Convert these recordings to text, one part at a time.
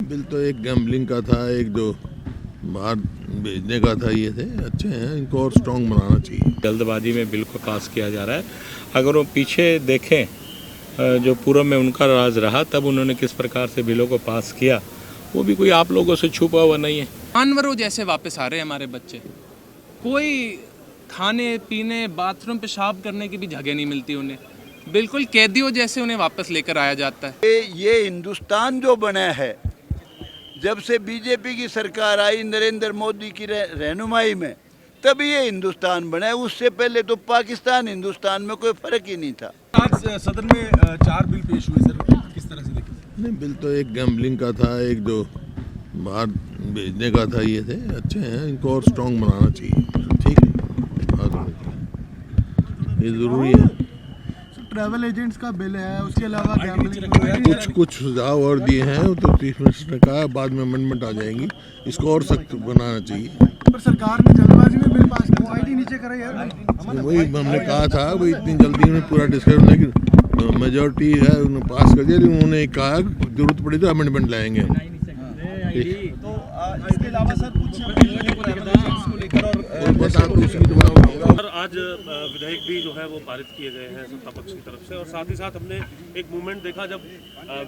Bill तो एक gambling का था, एक जो बाहर भेजने का था, ये थे अच्छे हैं, इनको और स्ट्रॉन्ग बनाना चाहिए। जल्दबाजी में बिल को पास किया जा रहा है। अगर वो पीछे देखें जो पूर्व में उनका राज रहा तब उन्होंने किस प्रकार से बिलों को पास किया, वो भी कोई आप लोगों से छुपा हुआ नहीं है। जानवरों जैसे वापस आ रहे हैं हमारे बच्चे। कोई खाने पीने बाथरूम पेशाब करने की भी जगह नहीं मिलती उन्हें। बिल्कुल कैदियों जैसे उन्हें वापस लेकर आया जाता है। ये हिंदुस्तान जो बना है, जब से बीजेपी की सरकार आई नरेंद्र मोदी की रहनुमाई में, तभी ये हिंदुस्तान बना है। उससे पहले तो पाकिस्तान हिंदुस्तान में कोई फर्क ही नहीं था। आज सदन में 4 बिल पेश हुए सर, किस तरह से देखें? नहीं, बिल तो एक गैम्बलिंग का था, एक जो बाहर भेजने का था, ये थे अच्छे हैं, इनको और स्ट्रॉन्ग बनाना चाहिए। ठीक है, ये ज़रूरी है। ट्रैवल एजेंट्स का बिल है, उसके अलावा कुछ सुझाव और दिए हैं, तो चीफ मिनिस्टर ने कहा बाद में अमेंडमेंट आ जाएंगी, इसको और सख्त बनाना चाहिए। पर सरकार ने जल्दबाजी में बिल पास किया। आईडी नीचे करे यार। वही हमने कहा था, वही इतनी जल्दी में पूरा डिस्कस, लेकिन मेजोरिटी है, उन्होंने पास कर दिया। उन्होंने कहा जरूरत पड़ी तो अमेंडमेंट लाएंगे। तो इसके अलावा सर कुछ सर आज विधेयक भी जो है वो पारित किए गए हैं सत्ता पक्ष की तरफ से, और साथ ही साथ हमने एक मूवमेंट देखा जब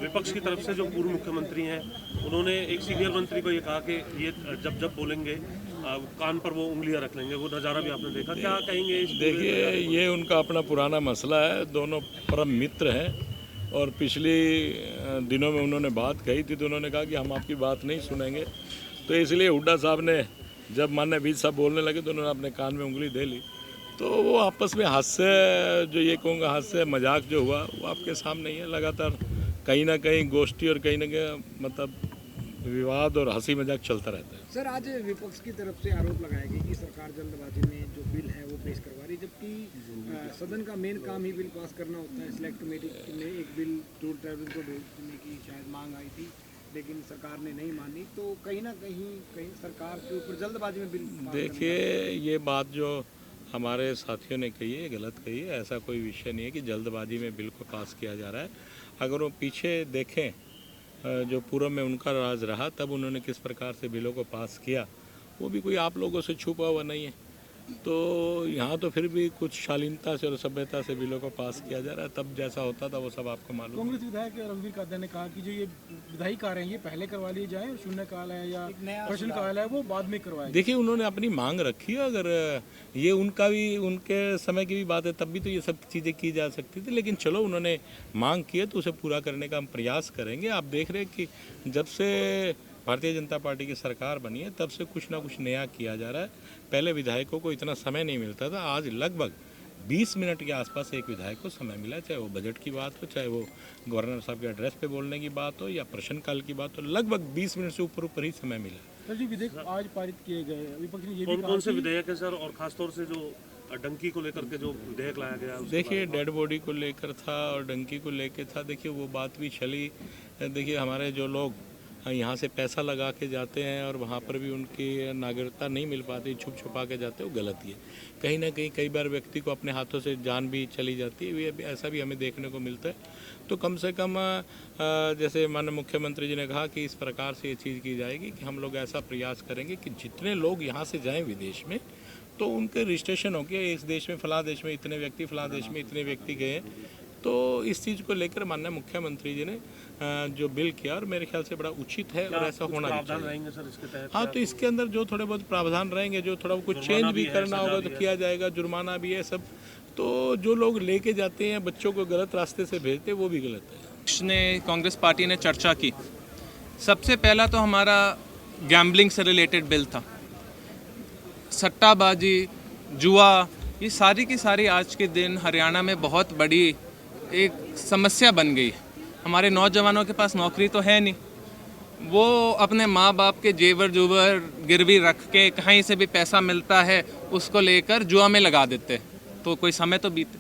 विपक्ष की तरफ से जो पूर्व मुख्यमंत्री हैं उन्होंने एक सीनियर मंत्री को ये कहा कि ये जब बोलेंगे कान पर वो उंगलियां रख लेंगे। वो नज़ारा भी आपने देखा, क्या कहेंगे? देखिए, ये उनका अपना पुराना मसला है। दोनों परम मित्र हैं और पिछले दिनों में उन्होंने बात कही थी तो उन्होंने कहा कि हम आपकी बात नहीं सुनेंगे। तो इसलिए हुड्डा साहब ने जब माननीय बीज साहब बोलने लगे तो उन्होंने अपने कान में उंगली दे ली। तो वो आपस में हास्य, जो ये कहूँगा हास्य मजाक जो हुआ वो आपके सामने ही है। लगातार कहीं ना कहीं गोष्ठी और कहीं ना कहीं मतलब विवाद और हंसी मजाक चलता रहता है। सर, आज विपक्ष की तरफ से आरोप लगाया गया कि सरकार जल्दबाजी में जो बिल है वो पेश करवा रही है, जबकि सदन का मेन काम ही बिल पास करना होता है। सिलेक्ट कमेटी में एक बिल टूर ट्रैवल को भेजने की शायद मांग आई थी, लेकिन सरकार ने नहीं मानी। तो कहीं ना कहीं सरकार के ऊपर जल्दबाजी में बिल। देखिए, ये बात जो हमारे साथियों ने कही है गलत कही है। ऐसा कोई विषय नहीं है कि जल्दबाजी में बिल को पास किया जा रहा है। अगर वो पीछे देखें जो पूर्व में उनका राज रहा तब उन्होंने किस प्रकार से बिलों को पास किया, वो भी कोई आप लोगों से छुपा हुआ नहीं है। तो यहाँ तो फिर भी कुछ शालीनता से और सभ्यता से बिलों को पास किया जा रहा है। तब जैसा होता था वो सब आपको मालूम है। कांग्रेस विधायक रणवीर कादर ने कहा कि जो ये विधायी कार्य है ये पहले करवा लिए जाए और शून्यकाल है या प्रश्नकाल है वो बाद में करवाए। देखिए, उन्होंने अपनी मांग रखी है। अगर ये उनका भी उनके समय की भी बात है तब भी तो ये सब चीज़ें की जा सकती थी, लेकिन चलो उन्होंने मांग की है तो उसे पूरा करने का हम प्रयास करेंगे। आप देख रहे हैं कि जब से भारतीय जनता पार्टी की सरकार बनी है तब से कुछ ना कुछ नया किया जा रहा है। पहले विधायकों को इतना समय नहीं मिलता था, आज लगभग 20 मिनट के आसपास एक विधायक को समय मिला, चाहे वो बजट की बात हो, चाहे वो गवर्नर साहब के एड्रेस पे बोलने की बात हो या प्रश्नकाल की बात हो, लगभग 20 मिनट से ऊपर ही समय मिला। सर जी, विधेयक आज पारित किए गए, विपक्ष ने ये भी कौन से विधेयक है सर, और खासतौर से जो डंकी को लेकर के जो विधेयक लाया गया? देखिए, डेड बॉडी को लेकर था और डंकी को लेकर था। देखिए, वो बात भी चली। देखिए, हमारे जो लोग यहाँ से पैसा लगा के जाते हैं और वहाँ पर भी उनकी नागरिकता नहीं मिल पाती, छुप छुपा के जाते हैं, वो गलत ही है। कहीं ना कहीं कई बार व्यक्ति को अपने हाथों से जान भी चली जाती है, ऐसा भी हमें देखने को मिलता है। तो कम से कम जैसे माननीय मुख्यमंत्री जी ने कहा कि इस प्रकार से ये चीज़ की जाएगी कि हम लोग ऐसा प्रयास करेंगे कि जितने लोग यहाँ से जाएँ विदेश में तो उनके रजिस्ट्रेशन हो गया, इस देश में फलां देश में इतने व्यक्ति, फलां देश में इतने व्यक्ति गए। तो इस चीज़ को लेकर माननीय मुख्यमंत्री जी ने जो बिल किया और मेरे ख्याल से बड़ा उचित है और ऐसा होना भी चाहिए। सर इसके तहत हाँ, तो इसके अंदर जो थोड़े बहुत प्रावधान रहेंगे, जो थोड़ा कुछ चेंज भी करना होगा तो किया जाएगा, जुर्माना भी है सब। तो जो लोग लेके जाते हैं बच्चों को गलत रास्ते से भेजते हैं वो भी गलत है। कांग्रेस पार्टी ने चर्चा की। सबसे पहला तो हमारा गैम्बलिंग से रिलेटेड बिल था। सट्टाबाजी, जुआ, ये सारी की सारी आज के दिन हरियाणा में बहुत बड़ी एक समस्या बन गई है। हमारे नौजवानों के पास नौकरी तो है नहीं, वो अपने माँ बाप के जेवर जुवर गिरवी रख के कहीं से भी पैसा मिलता है उसको लेकर जुआ में लगा देते हैं, तो कोई समय तो बीते।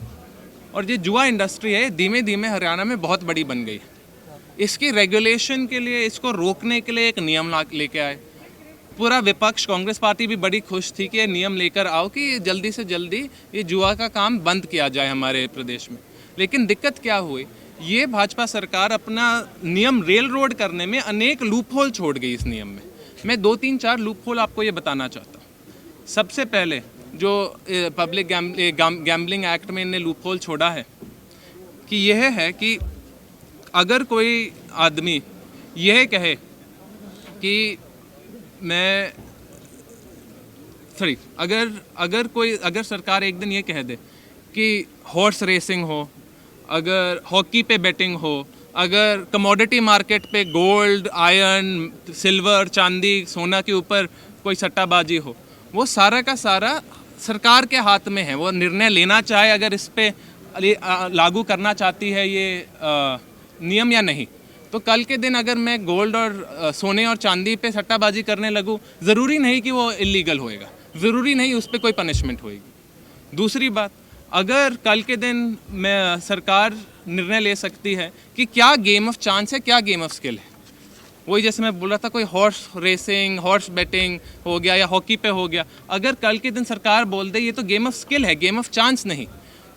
और ये जुआ इंडस्ट्री है धीमे धीमे हरियाणा में बहुत बड़ी बन गई है। इसकी रेगुलेशन के लिए, इसको रोकने के लिए एक नियम लेके आए। पूरा विपक्ष, कांग्रेस पार्टी भी बड़ी खुश थी कि ये नियम लेकर आओ कि जल्दी से जल्दी ये जुआ का काम बंद किया जाए हमारे प्रदेश में। लेकिन दिक्कत क्या हुई, ये भाजपा सरकार अपना नियम रेल रोड करने में अनेक लूप होल छोड़ गई इस नियम में। मैं 2-3-4 लूप होल आपको ये बताना चाहता हूँ। सबसे पहले जो पब्लिक गैम्बलिंग एक्ट में इन्हें लूप होल छोड़ा है कि यह है कि अगर कोई आदमी यह कहे कि मैं अगर सरकार एक दिन ये कह दे कि हॉर्स रेसिंग हो, अगर हॉकी पे बेटिंग हो, अगर कमोडिटी मार्केट पे गोल्ड, आयरन, सिल्वर, चांदी, सोना के ऊपर कोई सट्टाबाजी हो, वो सारा का सारा सरकार के हाथ में है। वो निर्णय लेना चाहे अगर इस पे लागू करना चाहती है ये नियम या नहीं। तो कल के दिन अगर मैं गोल्ड और सोने और चांदी पे सट्टाबाजी करने लगूँ, ज़रूरी नहीं कि वो इलीगल होएगा, ज़रूरी नहीं उस पर कोई पनिशमेंट होएगी। दूसरी बात, अगर कल के दिन मैं सरकार निर्णय ले सकती है कि क्या गेम ऑफ चांस है, क्या गेम ऑफ स्किल है। वही जैसे मैं बोल रहा था, कोई हॉर्स रेसिंग, हॉर्स बेटिंग हो गया या हॉकी पे हो गया, अगर कल के दिन सरकार बोल दे ये तो गेम ऑफ स्किल है, गेम ऑफ चांस नहीं,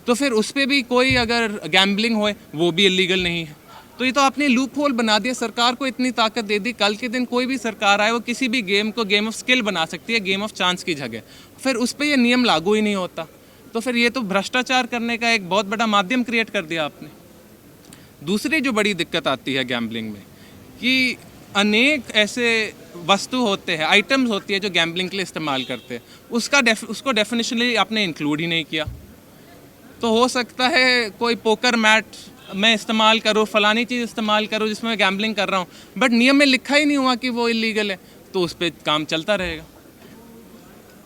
तो फिर उस पर भी कोई अगर गैम्बलिंग होए वो भी इलीगल नहीं है। तो ये तो आपने लूप होल बना दिया, सरकार को इतनी ताकत दे दी, कल के दिन कोई भी सरकार आए वो किसी भी गेम को गेम ऑफ स्किल बना सकती है, गेम ऑफ चांस की जगह, फिर उस पर ये नियम लागू ही नहीं होता। तो फिर ये तो भ्रष्टाचार करने का एक बहुत बड़ा माध्यम क्रिएट कर दिया आपने। दूसरी जो बड़ी दिक्कत आती है गैम्बलिंग में कि अनेक ऐसे वस्तु होते हैं, आइटम्स होती है जो गैम्बलिंग के लिए इस्तेमाल करते हैं, उसको डेफिनेशनली आपने इंक्लूड ही नहीं किया। तो हो सकता है कोई पोकर मैट मैं इस्तेमाल करूँ, फलानी चीज़ इस्तेमाल करूँ जिसमें मैं गैम्बलिंग कर रहा हूँ, बट नियम में लिखा ही नहीं हुआ कि वो इलीगल है, तो उस पर काम चलता रहेगा।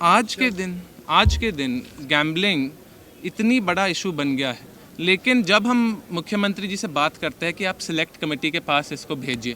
आज के दिन गैम्बलिंग इतनी बड़ा इशू बन गया है, लेकिन जब हम मुख्यमंत्री जी से बात करते हैं कि आप सिलेक्ट कमेटी के पास इसको भेजिए,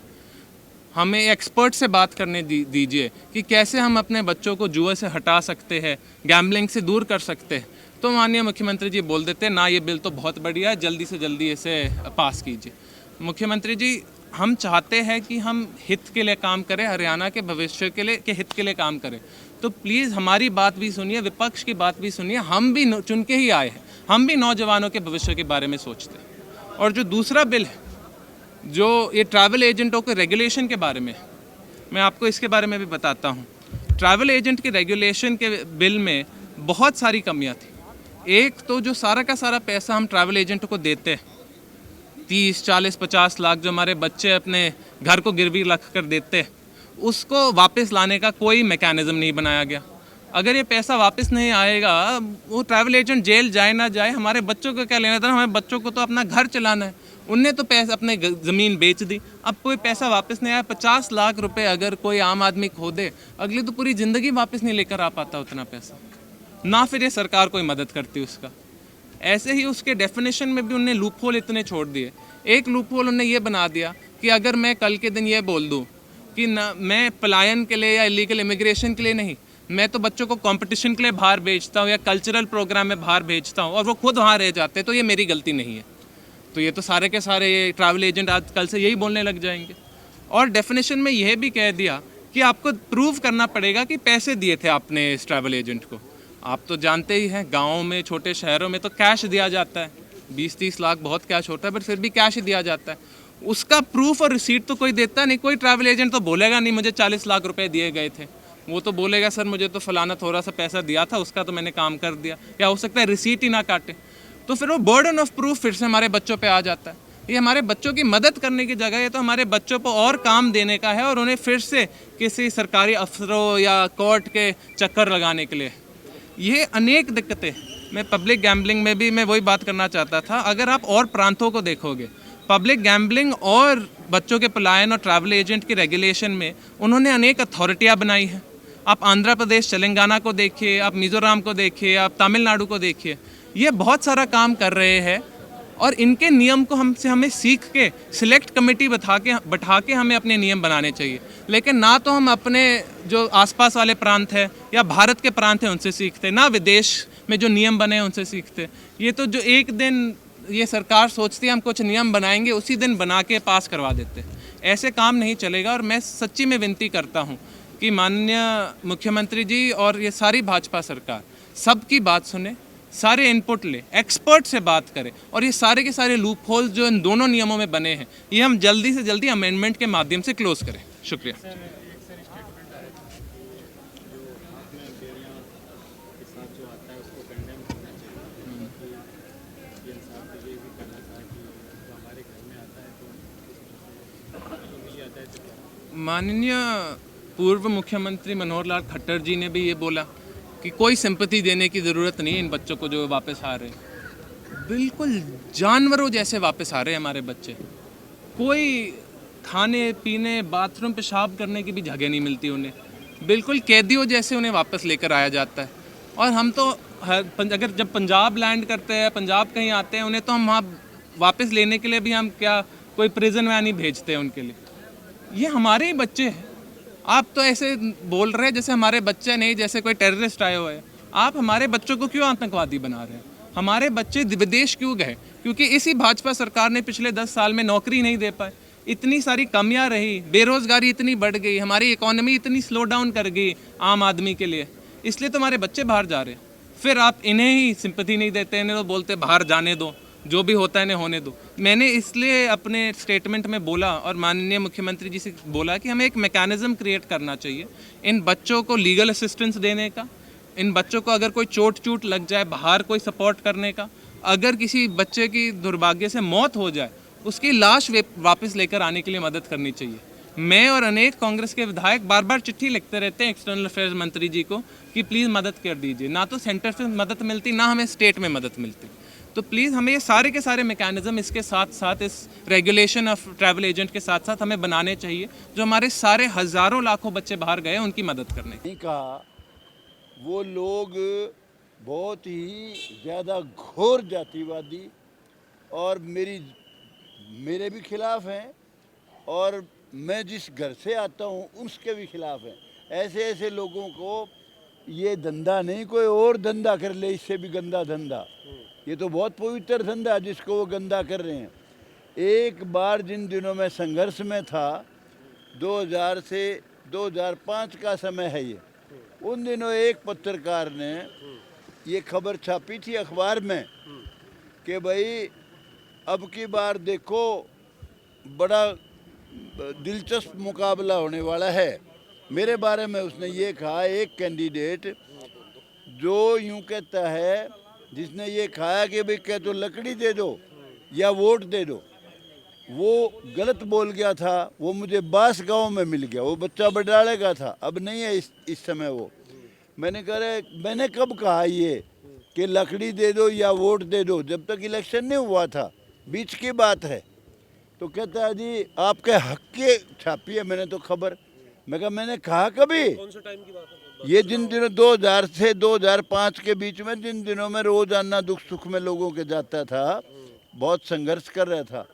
हमें एक्सपर्ट से बात करने दीजिए कि कैसे हम अपने बच्चों को जुए से हटा सकते हैं, गैम्बलिंग से दूर कर सकते हैं, तो माननीय मुख्यमंत्री जी बोल देते हैं ना ये बिल तो बहुत बढ़िया है, जल्दी से जल्दी इसे पास कीजिए। मुख्यमंत्री जी, हम चाहते हैं कि हम हित के लिए काम करें, हरियाणा के भविष्य के हित के लिए काम करें, तो प्लीज़ हमारी बात भी सुनिए, विपक्ष की बात भी सुनिए। हम भी चुन के ही आए हैं, हम भी नौजवानों के भविष्य के बारे में सोचते हैं। और जो दूसरा बिल है, जो ये ट्रैवल एजेंटों के रेगुलेशन के बारे में, मैं आपको इसके बारे में भी बताता हूँ। ट्रैवल एजेंट के रेगुलेशन के बिल में बहुत सारी कमियाँ थी। एक तो जो सारा का सारा पैसा हम ट्रैवल एजेंट को देते हैं, 30, 40, 50 लाख जो हमारे बच्चे अपने घर को गिरवी रख कर देते हैं, उसको वापस लाने का कोई मैकेनिज़्म नहीं बनाया गया। अगर ये पैसा वापस नहीं आएगा, वो ट्रैवल एजेंट जेल जाए ना जाए, हमारे बच्चों को क्या लेना था। हमारे बच्चों को तो अपना घर चलाना है, उनने तो पैसा अपने ज़मीन बेच दी, अब कोई पैसा वापस नहीं आया। 50 लाख रुपए अगर कोई आम आदमी खो दे, अगली तो पूरी ज़िंदगी वापस नहीं लेकर आ पाता उतना पैसा, ना फिर ये सरकार कोई मदद करती उसका। ऐसे ही उसके डेफिनेशन में भी उन्होंने लूप होल इतने छोड़ दिए। एक लूप होल उन्होंने ये बना दिया कि अगर मैं कल के दिन ये बोल दूँ कि ना मैं पलायन के लिए या इलीगल इमिग्रेशन के लिए नहीं, मैं तो बच्चों को कंपटीशन के लिए बाहर भेजता हूँ या कल्चरल प्रोग्राम में बाहर भेजता हूँ और वो खुद वहाँ रह जाते हैं, तो ये मेरी गलती नहीं है। तो ये तो सारे के सारे ये ट्रैवल एजेंट आज कल से यही बोलने लग जाएंगे। और डेफिनेशन में यह भी कह दिया कि आपको प्रूव करना पड़ेगा कि पैसे दिए थे आपने इस ट्रैवल एजेंट को। आप तो जानते ही हैं, गाँव में, छोटे शहरों में तो कैश दिया जाता है, 20-30 लाख बहुत कैश होता है, बट फिर भी कैश ही दिया जाता है। उसका प्रूफ और रिसीट तो कोई देता नहीं। कोई ट्रैवल एजेंट तो बोलेगा नहीं मुझे 40 लाख रुपए दिए गए थे, वो तो बोलेगा सर मुझे तो फलाना थोड़ा सा पैसा दिया था, उसका तो मैंने काम कर दिया, या हो सकता है रिसीट ही ना काटे। तो फिर वो बर्डन ऑफ प्रूफ फिर से हमारे बच्चों पे आ जाता है। ये हमारे बच्चों की मदद करने की जगह, ये तो हमारे बच्चों को और काम देने का है और उन्हें फिर से किसी सरकारी अफसरों या कोर्ट के चक्कर लगाने के लिए। ये अनेक दिक्कतें, मैं पब्लिक गैम्बलिंग में भी मैं वही बात करना चाहता था। अगर आप और प्रांतों को देखोगे, पब्लिक गैम्बलिंग और बच्चों के पलायन और ट्रैवल एजेंट की रेगुलेशन में उन्होंने अनेक अथॉरिटियाँ बनाई हैं। आप आंध्र प्रदेश, तेलंगाना को देखिए, आप मिज़ोरम को देखिए, आप तमिलनाडु को देखिए, ये बहुत सारा काम कर रहे हैं और इनके नियम को हमें सीख के सिलेक्ट कमेटी बैठा के हमें अपने नियम बनाने चाहिए। लेकिन ना तो हम अपने जो आसपास वाले प्रांत हैं या भारत के प्रांत हैं उनसे सीखते, ना विदेश में जो नियम बने हैं उनसे सीखते। ये तो जो एक दिन ये सरकार सोचती है हम कुछ नियम बनाएंगे, उसी दिन बना के पास करवा देते हैं। ऐसे काम नहीं चलेगा। और मैं सच्ची में विनती करता हूँ कि माननीय मुख्यमंत्री जी और ये सारी भाजपा सरकार सबकी बात सुने, सारे इनपुट ले, एक्सपर्ट से बात करें और ये सारे के सारे लूप होल्स जो इन दोनों नियमों में बने हैं ये हम जल्दी से जल्दी अमेंडमेंट के माध्यम से क्लोज करें। शुक्रिया। माननीय पूर्व मुख्यमंत्री मनोहर लाल खट्टर जी ने भी ये बोला कि कोई सिंपैथी देने की ज़रूरत नहीं है इन बच्चों को जो वापस आ रहे हैं। बिल्कुल जानवरों जैसे वापस आ रहे हैं हमारे बच्चे। कोई खाने पीने बाथरूम पेशाब करने की भी जगह नहीं मिलती उन्हें। बिल्कुल कैदियों जैसे उन्हें वापस लेकर आया जाता है। और हम तो अगर जब पंजाब लैंड करते हैं, पंजाब कहीं आते हैं, उन्हें तो हम वहाँ वापस लेने के लिए भी हम क्या कोई प्रिजन वैन ही भेजते हैं उनके लिए। ये हमारे ही बच्चे हैं। आप तो ऐसे बोल रहे हैं जैसे हमारे बच्चे नहीं, जैसे कोई टेररिस्ट आए हुए हैं। आप हमारे बच्चों को क्यों आतंकवादी बना रहे हैं? हमारे बच्चे विदेश क्यों गए? क्योंकि इसी भाजपा सरकार ने पिछले 10 साल में नौकरी नहीं दे पाए। इतनी सारी कमियां रही, बेरोजगारी इतनी बढ़ गई, हमारी इकोनॉमी इतनी स्लो डाउन कर गई आम आदमी के लिए, इसलिए तो हमारे बच्चे बाहर जा रहे हैं। फिर आप इन्हें ही सिंपैथी नहीं देते, इन्हें तो बोलते बाहर जाने दो, जो भी होता है इन्हें होने दो। मैंने इसलिए अपने स्टेटमेंट में बोला और माननीय मुख्यमंत्री जी से बोला कि हमें एक मैकेनिज्म क्रिएट करना चाहिए इन बच्चों को लीगल असिस्टेंस देने का, इन बच्चों को अगर कोई चोट चूट लग जाए बाहर कोई सपोर्ट करने का, अगर किसी बच्चे की दुर्भाग्य से मौत हो जाए उसकी लाश वापस लेकर आने के लिए मदद करनी चाहिए। मैं और अनेक कांग्रेस के विधायक बार बार चिट्ठी लिखते रहते हैं एक्सटर्नल अफेयर्स मंत्री जी को कि प्लीज़ मदद कर दीजिए। ना तो सेंटर से मदद मिलती, ना हमें स्टेट में मदद मिलती। तो प्लीज़ हमें ये सारे के सारे मैकेनिज्म इसके साथ साथ इस रेगुलेशन ऑफ ट्रैवल एजेंट के साथ साथ हमें बनाने चाहिए जो हमारे सारे हज़ारों लाखों बच्चे बाहर गए उनकी मदद करने की। कहा वो लोग बहुत ही ज़्यादा घोर जातिवादी और मेरे भी खिलाफ हैं और मैं जिस घर से आता हूँ उसके भी खिलाफ हैं। ऐसे ऐसे लोगों को ये धंधा नहीं, कोई और धंधा कर ले, इससे भी गंदा धंधा। ये तो बहुत पवित्र धंधा जिसको वो गंदा कर रहे हैं। एक बार जिन दिनों में संघर्ष में था, 2000 से 2005 का समय है ये, उन दिनों एक पत्रकार ने ये खबर छापी थी अखबार में कि भाई अब की बार देखो बड़ा दिलचस्प मुकाबला होने वाला है। मेरे बारे में उसने ये कहा, एक कैंडिडेट जो यूं कहता है, जिसने ये कहा कि भाई कह तो लकड़ी दे दो या वोट दे दो, वो गलत बोल गया था। वो मुझे बास गांव में मिल गया, वो बच्चा बडाले का था, अब नहीं है इस समय वो। मैंने कब कहा ये कि लकड़ी दे दो या वोट दे दो? जब तक इलेक्शन नहीं हुआ था, बीच की बात है। तो कहता है जी आपके हक की छापी है मैंने तो खबर। मैं कहा मैंने कहा कभी? कौन सा टाइम की बात है? ये जिन दिनों 2000 से 2005 के बीच में, जिन दिनों में रोजाना दुख सुख में लोगों के जाता था, बहुत संघर्ष कर रहा था।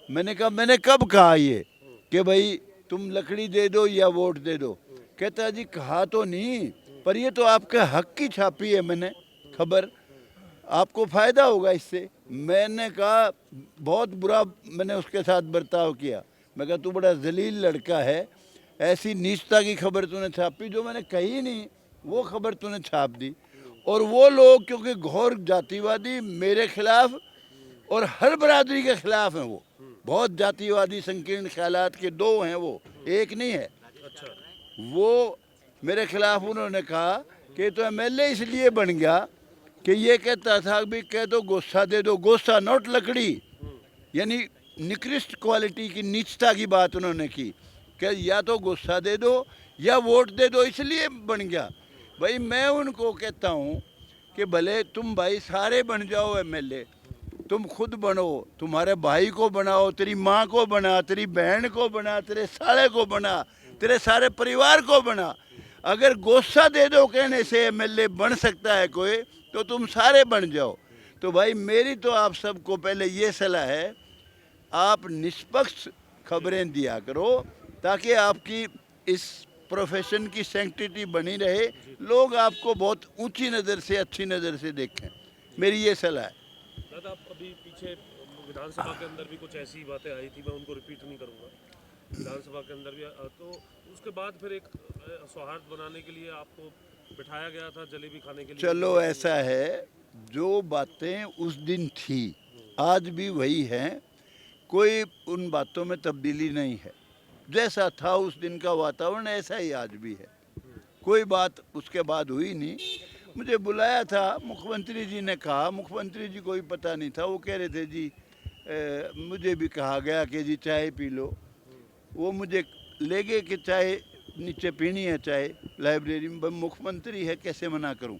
मैंने कहा मैंने कब कहा ये कि भाई तुम लकड़ी दे दो या वोट दे दो? कहता है जी कहा तो नहीं, पर ये तो आपके हक की छापी है मैंने खबर, आपको फ़ायदा होगा इससे। मैंने कहा बहुत बुरा मैंने उसके साथ बर्ताव किया। मैं कहा तू बड़ा जलील लड़का है, ऐसी नीचता की खबर तूने छापी जो मैंने कही नहीं, वो खबर तूने छाप दी। और वो लोग क्योंकि घोर जातिवादी मेरे खिलाफ और हर बरादरी के खिलाफ हैं, वो बहुत जातिवादी संकीर्ण ख्यालात के दो हैं, वो एक नहीं है। वो मेरे खिलाफ उन्होंने कहा कि तो एमएलए इसलिए बन गया कि ये कहता था भी कह दो गोसा दे दो, गोसा नोट लकड़ी, यानी निकृष्ट क्वालिटी की नीचता की बात उन्होंने की कि या तो गोसा दे दो या वोट दे दो, इसलिए बन गया। भाई मैं उनको कहता हूँ कि भले तुम भाई सारे बन जाओ एमएलए, तुम खुद बनो, तुम्हारे भाई को बनाओ, तेरी माँ को बना, तेरी बहन को बना, तेरे साले को बना, तेरे सारे परिवार को बना। अगर गोसा दे दो कहने से एमएलए बन सकता है कोई, तो तुम सारे बन जाओ। तो भाई मेरी तो आप सबको पहले ये सलाह है, आप निष्पक्ष खबरें दिया करो ताकि आपकी इस प्रोफेशन की सैंक्टिटी बनी रहे, लोग आपको बहुत ऊंची नज़र से, अच्छी नज़र से देखें। मेरी ये सलाह है। दादा अभी पीछे विधानसभा के अंदर भी कुछ ऐसी बातें आई थी, मैं उनको रिपीट नहीं करूँगा। विधानसभा के अंदर भी तो उसके बाद फिर एक सौहार्द बनाने के लिए आपको बिठाया गया था जलेबी खाने के लिए। चलो ऐसा है, जो बातें उस दिन थी आज भी वही हैं, कोई उन बातों में तब्दीली नहीं है। जैसा था उस दिन का वातावरण ऐसा ही आज भी है, कोई बात उसके बाद हुई नहीं। मुझे बुलाया था मुख्यमंत्री जी ने कहा, मुख्यमंत्री जी को भी पता नहीं था, वो कह रहे थे जी मुझे भी कहा गया कि जी चाय पी लो। वो मुझे ले गए कि चाय नीचे पीनी है, चाय लाइब्रेरी में, मुख्यमंत्री है कैसे मना करूं।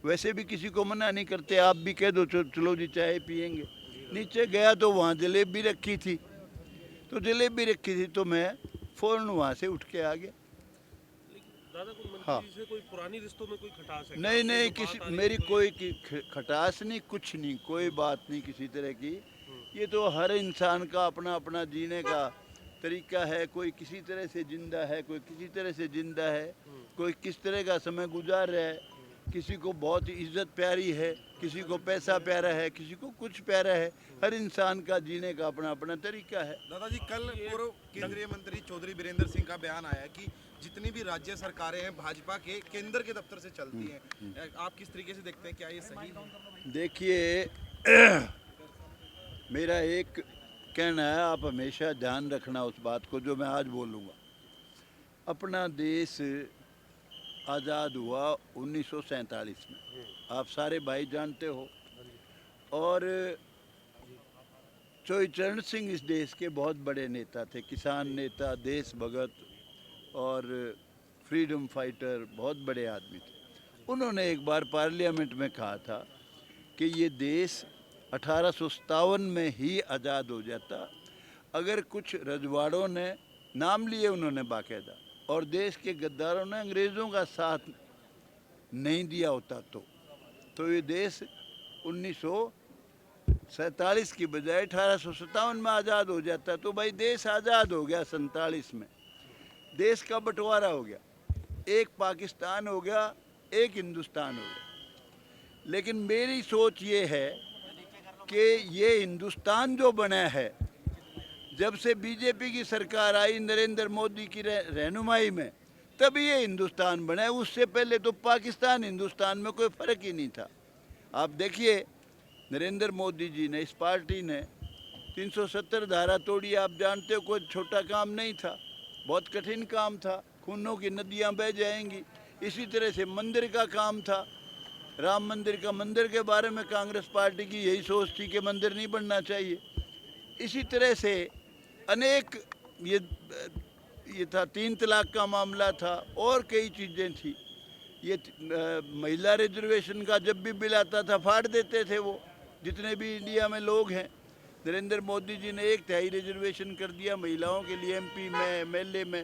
वैसे भी किसी को मना नहीं करते, आप भी कह दो चलो जी चाय पियेंगे। नीचे गया तो वहाँ जलेबी रखी थी, तो जलेबी रखी थी तो मैं फ़ौरन वहाँ से उठ के आ गया। दादा कोई मंत्री हाँ। से कोई पुरानी रिश्तों में कोई खटास है? नहीं क्या? नहीं, कोई किसी बात आ रही मेरी है? कोई खटास नहीं, कुछ नहीं, कोई बात नहीं किसी तरह की। ये तो हर इंसान का अपना अपना जीने का तरीका है, कोई किसी तरह से जिंदा है, कोई किसी तरह से जिंदा है, कोई किस तरह का समय गुजार रहा है। किसी को बहुत इज्जत प्यारी है, किसी को पैसा प्यारा है, किसी को कुछ प्यारा है। हर इंसान का जीने का अपना अपना तरीका है। दादाजी, कल पूर्व केंद्रीय मंत्री चौधरी बीरेंद्र सिंह का बयान आया कि जितनी भी राज्य सरकारें हैं भाजपा के केंद्र के दफ्तर से चलती हैं। आप किस तरीके से देखते हैं, क्या ये सही है? देखिए मेरा एक कहना है, आप हमेशा ध्यान रखना उस बात को जो मैं आज बोलूँगा। अपना देश आज़ाद हुआ 1947 में, आप सारे भाई जानते हो। और चौधरी चरण सिंह इस देश के बहुत बड़े नेता थे, किसान नेता, देश भगत और फ्रीडम फाइटर, बहुत बड़े आदमी थे। उन्होंने एक बार पार्लियामेंट में कहा था कि ये देश 1857 में ही आज़ाद हो जाता अगर कुछ रजवाड़ों ने नाम लिए उन्होंने बाकायदा, और देश के गद्दारों ने अंग्रेज़ों का साथ नहीं दिया होता तो ये देश 1947 की बजाय 1857 में आज़ाद हो जाता। तो भाई देश आज़ाद हो गया 47 में, देश का बंटवारा हो गया, एक पाकिस्तान हो गया, एक हिंदुस्तान हो गया। लेकिन मेरी सोच ये है कि ये हिंदुस्तान जो बना है, जब से बीजेपी की सरकार आई नरेंद्र मोदी की रहनुमाई में, तभी ये हिंदुस्तान बना है। उससे पहले तो पाकिस्तान हिंदुस्तान में कोई फ़र्क ही नहीं था। आप देखिए नरेंद्र मोदी जी ने, इस पार्टी ने 370 धारा तोड़ी। आप जानते हो कोई छोटा काम नहीं था, बहुत कठिन काम था। खूनों की नदियाँ बह जाएंगी। इसी तरह से मंदिर का काम था, राम मंदिर का, मंदिर के बारे में कांग्रेस पार्टी की यही सोच थी कि मंदिर नहीं बनना चाहिए। इसी तरह से अनेक ये था, 3 तलाक का मामला था और कई चीज़ें थी। ये महिला रिजर्वेशन का जब भी बिल आता था फाड़ देते थे वो, जितने भी इंडिया में लोग हैं। नरेंद्र मोदी जी ने 1/3 रिजर्वेशन कर दिया महिलाओं के लिए, MP में, MLA में।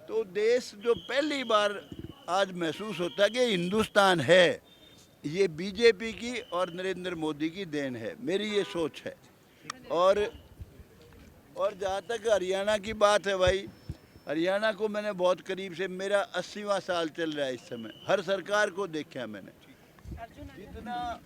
तो देश जो पहली बार आज महसूस होता है कि हिंदुस्तान है, ये बीजेपी की और नरेंद्र मोदी की देन है, मेरी ये सोच है। और जहाँ तक हरियाणा की बात है भाई, हरियाणा को मैंने बहुत करीब से, मेरा 80वां साल चल रहा है इस समय, हर सरकार को देखा मैंने। जितना